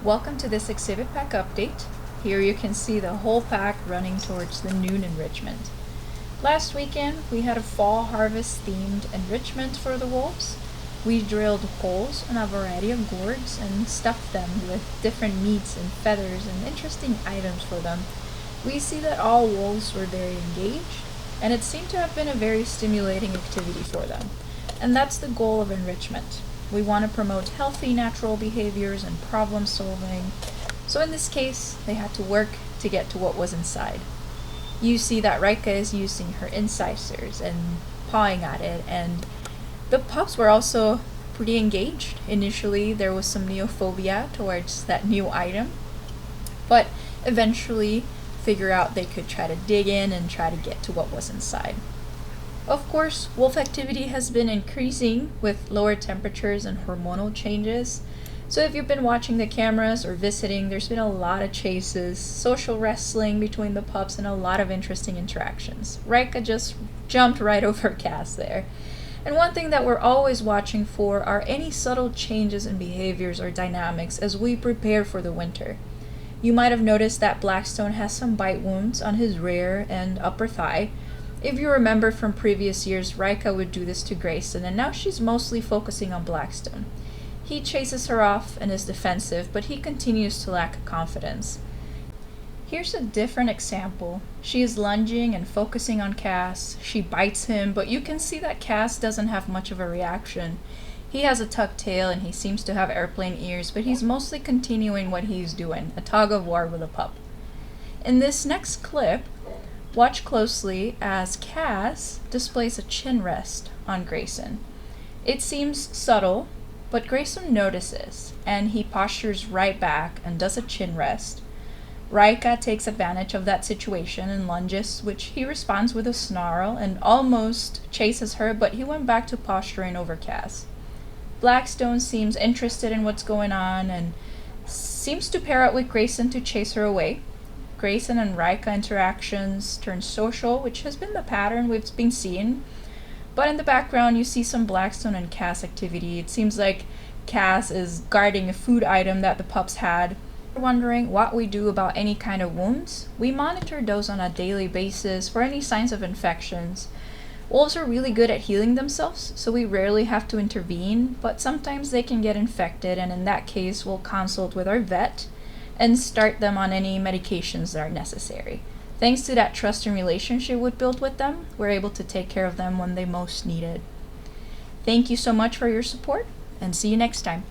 Welcome to this exhibit pack update. Here you can see the whole pack running towards the noon enrichment. Last weekend we had a fall harvest themed enrichment for the wolves. We drilled holes in a variety of gourds and stuffed them with different meats and feathers and interesting items for them. We see that all wolves were very engaged, and it seemed to have been a very stimulating activity for them. And that's the goal of enrichment. We want to promote healthy natural behaviors and problem solving. So in this case, they had to work to get to what was inside. You see that Rika is using her incisors and pawing at it, and the pups were also pretty engaged. Initially, there was some neophobia towards that new item, but eventually figure out they could try to dig in and try to get to what was inside. Of course, wolf activity has been increasing with lower temperatures and hormonal changes. So if you've been watching the cameras or visiting, there's been a lot of chases, social wrestling between the pups, and a lot of interesting interactions. Rika just jumped right over Cass there. And one thing that we're always watching for are any subtle changes in behaviors or dynamics as we prepare for the winter. You might have noticed that Blackstone has some bite wounds on his rear and upper thigh. If you remember from previous years, Rika would do this to Grayson, and now she's mostly focusing on Blackstone. He chases her off and is defensive, but he continues to lack confidence. Here's a different example. She is lunging and focusing on Cass. She bites him, but you can see that Cass doesn't have much of a reaction. He has a tucked tail and he seems to have airplane ears, but he's mostly continuing what he's doing, a tug of war with a pup. In this next clip, watch closely as Cass displays a chin rest on Grayson. It seems subtle, but Grayson notices, and he postures right back and does a chin rest. Rika takes advantage of that situation and lunges, which he responds with a snarl and almost chases her, but he went back to posturing over Cass. Blackstone seems interested in what's going on and seems to pair up with Grayson to chase her away. Grayson and Rika interactions turn social, which has been the pattern we've been seeing. But in the background, you see some Blackstone and Cass activity. It seems like Cass is guarding a food item that the pups had. If you're wondering what we do about any kind of wounds, we monitor those on a daily basis for any signs of infections. Wolves are really good at healing themselves, so we rarely have to intervene, but sometimes they can get infected, and in that case, we'll consult with our vet and start them on any medications that are necessary. Thanks to that trust and relationship we built with them, we're able to take care of them when they most need it. Thank you so much for your support, and see you next time.